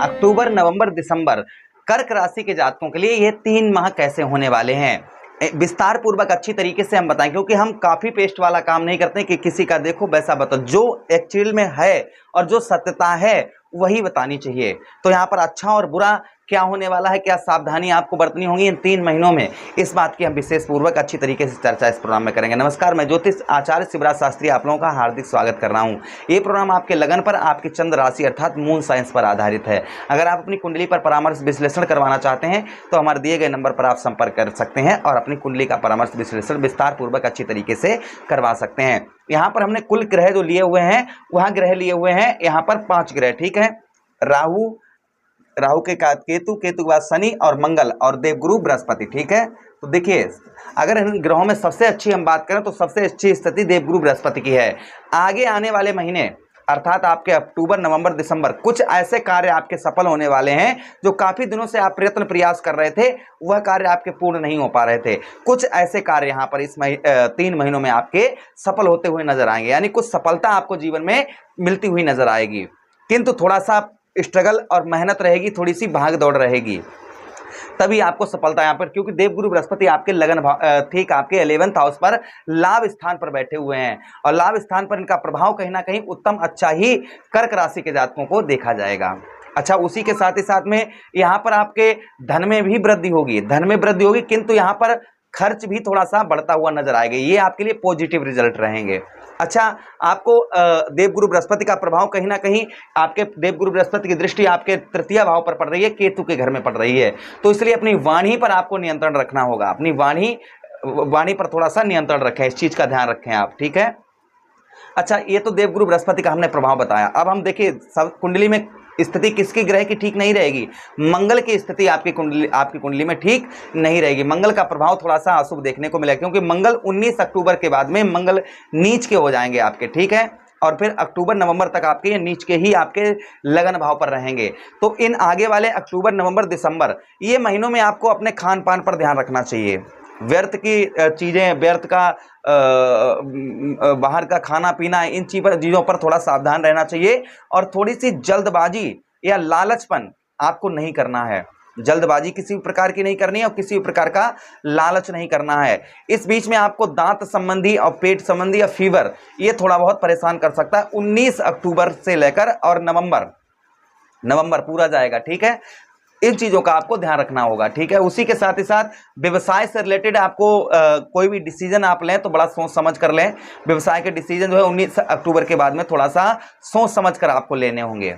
अक्टूबर, नवंबर, दिसंबर कर्क राशि के जातकों के लिए ये 3 माह कैसे होने वाले हैं, विस्तार पूर्वक अच्छी तरीके से हम बताएं, क्योंकि हम काफी पेस्ट वाला काम नहीं करते कि किसी का देखो वैसा बताओ, जो एक्चुअल में है और जो सत्यता है वही बतानी चाहिए। तो यहाँ पर अच्छा और बुरा क्या होने वाला है, क्या सावधानी आपको बरतनी होगी इन 3 महीनों में, इस बात की हम विशेष पूर्वक अच्छी तरीके से चर्चा इस प्रोग्राम में करेंगे। नमस्कार, मैं ज्योतिष आचार्य शिवराज शास्त्री आप लोगों का हार्दिक स्वागत कर रहा हूँ। ये प्रोग्राम आपके लगन पर, आपकी चंद्र राशि अर्थात मून साइंस पर आधारित है। अगर आप अपनी कुंडली पर परामर्श विश्लेषण करवाना चाहते हैं तो हमारे दिए गए नंबर पर आप संपर्क कर सकते हैं और अपनी कुंडली का परामर्श विश्लेषण विस्तार पूर्वक अच्छी तरीके से करवा सकते हैं। यहाँ पर हमने कुल ग्रह जो लिए हुए हैं, वह ग्रह लिए हुए हैं यहाँ पर 5 ग्रह, ठीक है। राहु के बाद केतु, केतु के बाद शनि और मंगल और देवगुरु बृहस्पति, ठीक है। तो देखिए, अगर इन ग्रहों में सबसे अच्छी हम बात करें तो सबसे अच्छी स्थिति देवगुरु बृहस्पति की है। आगे आने वाले महीने अर्थात आपके अक्टूबर, नवंबर, दिसंबर कुछ ऐसे कार्य आपके सफल होने वाले हैं जो काफी दिनों से आप प्रयत्न प्रयास कर रहे थे, वह कार्य आपके पूर्ण नहीं हो पा रहे थे। कुछ ऐसे कार्य यहाँ पर इस 3 महीनों में आपके सफल होते हुए नजर आएंगे, यानी कुछ सफलता आपको जीवन में मिलती हुई नजर आएगी, किंतु थोड़ा सा स्ट्रगल और मेहनत रहेगी, थोड़ी सी भाग दौड़ रहेगी, तभी आपको सफलता यहाँ पर, क्योंकि देवगुरु बृहस्पति आपके लगन ठीक आपके 11th हाउस पर लाभ स्थान पर बैठे हुए हैं और लाभ स्थान पर इनका प्रभाव कहीं ना कहीं उत्तम अच्छा ही कर्क राशि के जातकों को देखा जाएगा। अच्छा, उसी के साथ ही साथ में यहाँ पर आपके धन में भी वृद्धि होगी, धन में वृद्धि होगी, किंतु यहाँ पर खर्च भी थोड़ा सा बढ़ता हुआ नजर आएगा। ये आपके लिए पॉजिटिव रिजल्ट रहेंगे। अच्छा, आपको देवगुरु बृहस्पति का प्रभाव कहीं ना कहीं आपके देवगुरु बृहस्पति की दृष्टि आपके तृतीय भाव पर पड़ रही है, केतु के घर में पड़ रही है, तो इसलिए अपनी वाणी पर आपको नियंत्रण रखना होगा। अपनी वाणी पर थोड़ा सा नियंत्रण रखें, इस चीज का ध्यान रखें आप, ठीक है। अच्छा, ये तो देवगुरु बृहस्पति का हमने प्रभाव बताया। अब हम देखिए सब कुंडली में स्थिति किसकी ग्रह की ठीक नहीं रहेगी, मंगल की स्थिति आपकी कुंडली में ठीक नहीं रहेगी। मंगल का प्रभाव थोड़ा सा अशुभ देखने को मिलेगा, क्योंकि मंगल 19 अक्टूबर के बाद में मंगल नीच के हो जाएंगे आपके, ठीक है, और फिर अक्टूबर नवंबर तक आपके नीच के ही आपके लगन भाव पर रहेंगे। तो इन आगे वाले अक्टूबर, नवंबर, दिसंबर ये महीनों में आपको अपने खान पान पर ध्यान रखना चाहिए। व्यर्थ की चीजें, व्यर्थ का बाहर का खाना पीना, इन चीजों पर थोड़ा सावधान रहना चाहिए और थोड़ी सी जल्दबाजी या लालचपन आपको नहीं करना है। जल्दबाजी किसी भी प्रकार की नहीं करनी है और किसी भी प्रकार का लालच नहीं करना है। इस बीच में आपको दांत संबंधी और पेट संबंधी या फीवर ये थोड़ा बहुत परेशान कर सकता है। 19 अक्टूबर से लेकर और नवंबर पूरा जाएगा, ठीक है। इन चीजों का आपको ध्यान रखना होगा, ठीक है। उसी के साथ ही साथ व्यवसाय से रिलेटेड आपको कोई भी डिसीजन आप लें तो बड़ा सोच समझ कर लें। व्यवसाय के डिसीजन जो है 19 अक्टूबर के बाद में थोड़ा सा सोच समझ कर आपको लेने होंगे,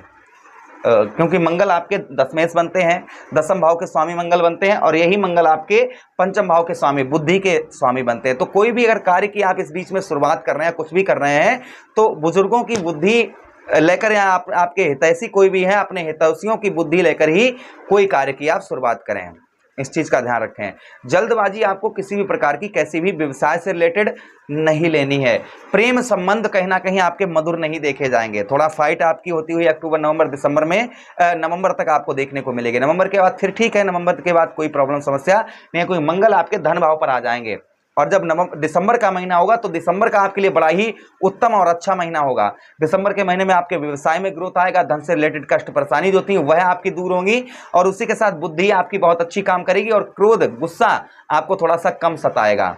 क्योंकि मंगल आपके दशमेश बनते हैं, दसम भाव के स्वामी मंगल बनते हैं और यही मंगल आपके पंचम भाव के स्वामी, बुद्धि के स्वामी बनते हैं। तो कोई भी अगर कार्य की आप इस बीच में शुरुआत कर रहे हैं, कुछ भी कर रहे हैं, तो बुजुर्गों की बुद्धि लेकर या आपके हितैषी कोई भी है, अपने हितैषियों की बुद्धि लेकर ही कोई कार्य की आप शुरुआत करें, इस चीज का ध्यान रखें। जल्दबाजी आपको किसी भी प्रकार की कैसी भी व्यवसाय से रिलेटेड नहीं लेनी है। प्रेम संबंध कहीं ना कहीं आपके मधुर नहीं देखे जाएंगे। थोड़ा फाइट आपकी होती हुई अक्टूबर, नवंबर, दिसंबर में नवंबर तक आपको देखने को मिलेगी। नवंबर के बाद फिर ठीक है, नवंबर के बाद कोई प्रॉब्लम समस्या नहीं, कोई मंगल आपके धन भाव पर आ जाएंगे। और जब दिसंबर का महीना होगा तो दिसंबर का आपके लिए बड़ा ही उत्तम और अच्छा महीना होगा। दिसंबर के महीने में आपके व्यवसाय में ग्रोथ आएगा, धन से रिलेटेड कष्ट परेशानी जो थी वह आपकी दूर होंगी और उसी के साथ बुद्धि आपकी बहुत अच्छी काम करेगी और क्रोध, गुस्सा आपको थोड़ा सा कम सताएगा,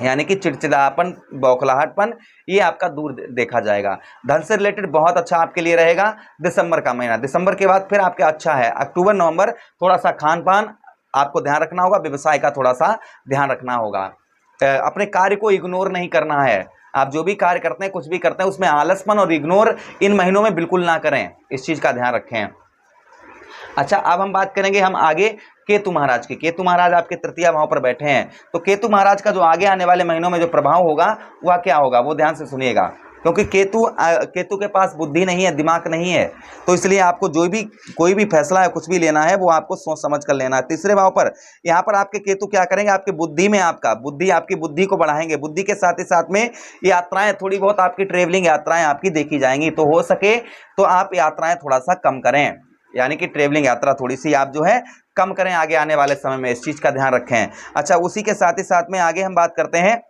यानी कि चिड़चिड़ापन, बौखलाहटपन ये आपका दूर देखा जाएगा। धन से रिलेटेड बहुत अच्छा आपके लिए रहेगा दिसंबर का महीना। दिसंबर के बाद फिर आपके अच्छा है अक्टूबर, नवंबर थोड़ा सा खान पान आपको ध्यान रखना होगा, व्यवसाय का थोड़ा सा ध्यान रखना होगा। अपने कार्य को इग्नोर नहीं करना है। आप जो भी कार्य करते हैं, कुछ भी करते हैं, उसमें आलसपन और इग्नोर इन महीनों में बिल्कुल ना करें, इस चीज का ध्यान रखें। अच्छा, अब हम बात करेंगे हम आगे केतु महाराज की। केतु महाराज आपके तृतीय भाव पर बैठे हैं, तो केतु महाराज का जो आगे आने वाले महीनों में जो प्रभाव होगा वह क्या होगा, वो ध्यान से सुनिएगा, क्योंकि केतु के पास बुद्धि नहीं है, दिमाग नहीं है, तो इसलिए आपको कोई भी फैसला है, कुछ भी लेना है, वो आपको सोच समझ कर लेना है। तीसरे भाव पर यहाँ पर आपके केतु क्या करेंगे, आपकी बुद्धि में आपकी बुद्धि को बढ़ाएंगे। बुद्धि के साथ ही साथ में यात्राएं, थोड़ी बहुत आपकी ट्रेवलिंग यात्राएं आपकी देखी जाएंगी, तो हो सके तो आप यात्राएं थोड़ा सा कम करें, यानी कि ट्रेवलिंग यात्रा थोड़ी सी आप जो है कम करें आगे आने वाले समय में, इस चीज का ध्यान रखें। अच्छा, उसी के साथ ही साथ में आगे हम बात करते हैं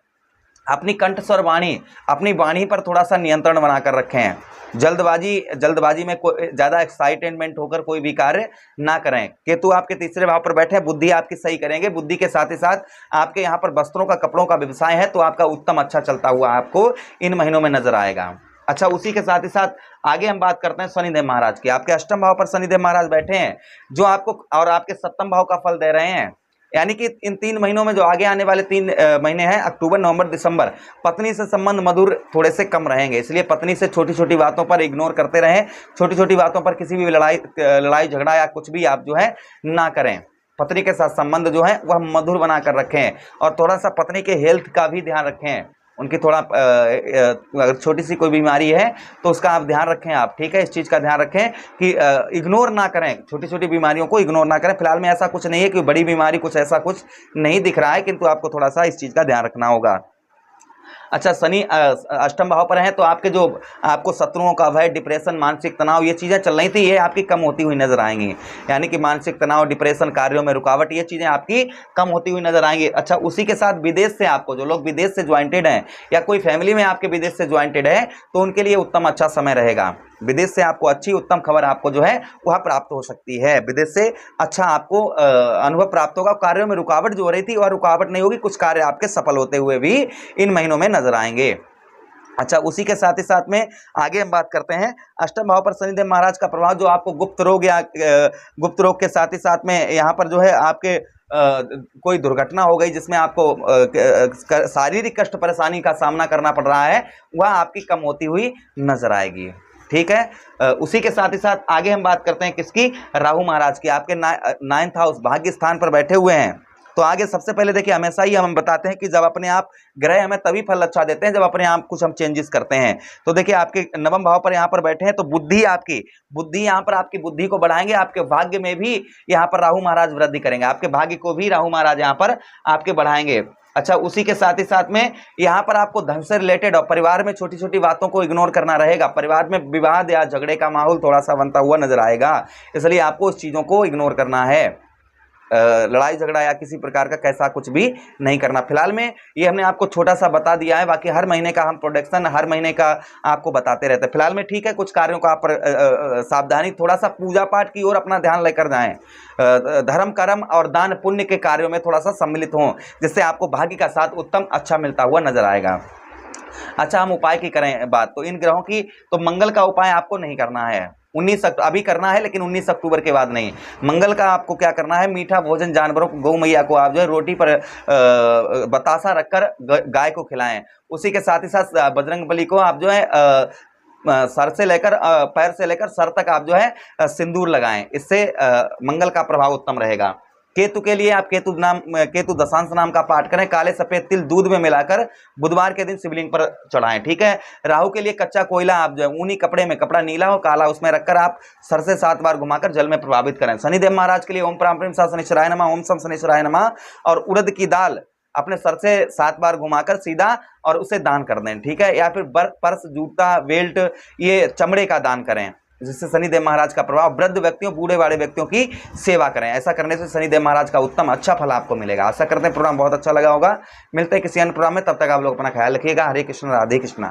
अपनी कंठ स्वर वाणी, अपनी वाणी पर थोड़ा सा नियंत्रण बनाकर रखें। जल्दबाजी में ज्यादा एक्साइटमेंट होकर कोई भी कार्य ना करें। केतु आपके तीसरे भाव पर बैठे, बुद्धि आपकी सही करेंगे। बुद्धि के साथ ही साथ आपके यहाँ पर वस्त्रों का, कपड़ों का व्यवसाय है तो आपका उत्तम अच्छा चलता हुआ आपको इन महीनों में नजर आएगा। अच्छा, उसी के साथ ही साथ आगे हम बात करते हैं शनिदेव महाराज की। आपके अष्टम भाव पर शनिदेव महाराज बैठे हैं जो आपको और आपके सप्तम भाव का फल दे रहे हैं। यानी कि इन 3 महीनों में जो आगे आने वाले 3 महीने हैं, अक्टूबर, नवंबर, दिसंबर, पत्नी से संबंध मधुर थोड़े से कम रहेंगे। इसलिए पत्नी से छोटी छोटी बातों पर इग्नोर करते रहें। छोटी छोटी बातों पर किसी भी लड़ाई झगड़ा या कुछ भी आप जो है ना करें। पत्नी के साथ संबंध जो है वह मधुर बना कर रखें और थोड़ा सा पत्नी के हेल्थ का भी ध्यान रखें। उनकी थोड़ा अगर छोटी सी कोई बीमारी है तो उसका आप ध्यान रखें आप, ठीक है। इस चीज़ का ध्यान रखें कि इग्नोर ना करें, छोटी छोटी बीमारियों को इग्नोर ना करें। फिलहाल में ऐसा कुछ नहीं है कि बड़ी बीमारी कुछ ऐसा कुछ नहीं दिख रहा है, किंतु आपको थोड़ा सा इस चीज़ का ध्यान रखना होगा। अच्छा, शनि अष्टम भाव पर हैं तो आपके जो आपको शत्रुओं का भय, डिप्रेशन, मानसिक तनाव, ये चीज़ें चल रही थी, ये आपकी कम होती हुई नजर आएंगी। यानी कि मानसिक तनाव, डिप्रेशन, कार्यों में रुकावट, ये चीज़ें आपकी कम होती हुई नजर आएंगी। अच्छा, उसी के साथ विदेश से आपको, जो लोग विदेश से ज्वाइंटेड हैं या कोई फैमिली में आपके विदेश से ज्वाइंटेड है तो उनके लिए उत्तम अच्छा समय रहेगा। विदेश से आपको अच्छी उत्तम खबर आपको जो है वह प्राप्त हो सकती है। विदेश से अच्छा आपको अनुभव प्राप्त होगा। कार्यों में रुकावट जो हो रही थी वह रुकावट नहीं होगी, कुछ कार्य आपके सफल होते हुए भी इन महीनों में नजर आएंगे। अच्छा, उसी के साथ ही साथ में आगे हम बात करते हैं अष्टम भाव पर शनिदेव महाराज का प्रभाव, जो आपको गुप्त रोग या गुप्त रोग के साथ ही साथ में यहाँ पर जो है आपके कोई दुर्घटना हो गई जिसमें आपको शारीरिक कष्ट परेशानी का सामना करना पड़ रहा है, वह आपकी कम होती हुई नजर आएगी, ठीक है। उसी के साथ ही साथ आगे हम बात करते हैं किसकी, राहु महाराज की। आपके 9th हाउस भाग्य स्थान पर बैठे हुए हैं। तो आगे सबसे पहले देखिए, हमेशा ही हम बताते हैं कि जब अपने आप ग्रह हमें तभी फल अच्छा देते हैं जब अपने आप कुछ हम चेंजेस करते हैं। तो देखिए, आपके 9वें भाव पर यहाँ पर बैठे हैं तो बुद्धि यहाँ पर आपकी बुद्धि को बढ़ाएंगे। आपके भाग्य में भी यहाँ पर राहु महाराज वृद्धि करेंगे, आपके भाग्य को भी राहु महाराज यहाँ पर आपके बढ़ाएंगे। अच्छा, उसी के साथ ही साथ में यहाँ पर आपको धन से रिलेटेड और परिवार में छोटी छोटी बातों को इग्नोर करना रहेगा। परिवार में विवाद या झगड़े का माहौल थोड़ा सा बनता हुआ नजर आएगा, इसलिए आपको उस चीज़ों को इग्नोर करना है। लड़ाई झगड़ा या किसी प्रकार का कैसा कुछ भी नहीं करना। फिलहाल में ये हमने आपको छोटा सा बता दिया है, बाकी हर महीने का हम प्रोडक्शन हर महीने का आपको बताते रहते हैं। फिलहाल में ठीक है, कुछ कार्यों का आप सावधानी, थोड़ा सा पूजा पाठ की ओर अपना ध्यान लेकर जाएं। धर्म कर्म और दान पुण्य के कार्यों में थोड़ा सा सम्मिलित हों, जिससे आपको भाग्य का साथ उत्तम अच्छा मिलता हुआ नजर आएगा। अच्छा, हम उपाय की करें बात, तो इन ग्रहों की, तो मंगल का उपाय आपको नहीं करना है। 19 अभी करना है, लेकिन 19 अक्टूबर के बाद नहीं। मंगल का आपको क्या करना है, मीठा भोजन जानवरों को, गौ मैया को आप जो है रोटी पर बतासा रखकर गाय को खिलाएं। उसी के साथ ही साथ बजरंग बली को आप जो है सर से लेकर पैर से लेकर सर तक आप जो है सिंदूर लगाएं। इससे मंगल का प्रभाव उत्तम रहेगा। केतु के लिए आप केतु दशांश नाम का पाठ करें। काले सफेद तिल दूध में मिलाकर बुधवार के दिन शिवलिंग पर चढ़ाएं, ठीक है। राहु के लिए कच्चा कोयला आप जो है ऊनी कपड़े में, कपड़ा नीला हो काला, उसमें रखकर आप सर से 7 बार घुमाकर जल में प्रभावित करें। शनिदेव महाराज के लिए ओम प्राम प्रेम सा शनिश्चराय नमः, ओम सम शनिश्चराय नमः, और उड़द की दाल अपने सर से 7 बार घुमाकर सीधा और उसे दान कर दें, ठीक है। या फिर पर्स, जूता, बेल्ट, ये चमड़े का दान करें, जिससे शनिदेव महाराज का प्रभाव, वृद्ध व्यक्तियों, बूढ़े बाड़े व्यक्तियों की सेवा करें। ऐसा करने से शनिदेव महाराज का उत्तम अच्छा फल आपको मिलेगा। आशा करते हैं प्रोग्राम बहुत अच्छा लगा होगा। मिलते हैं किसी अन्य प्रोग्राम में, तब तक आप लोग अपना ख्याल रखिएगा। हरे कृष्ण, राधे कृष्णा।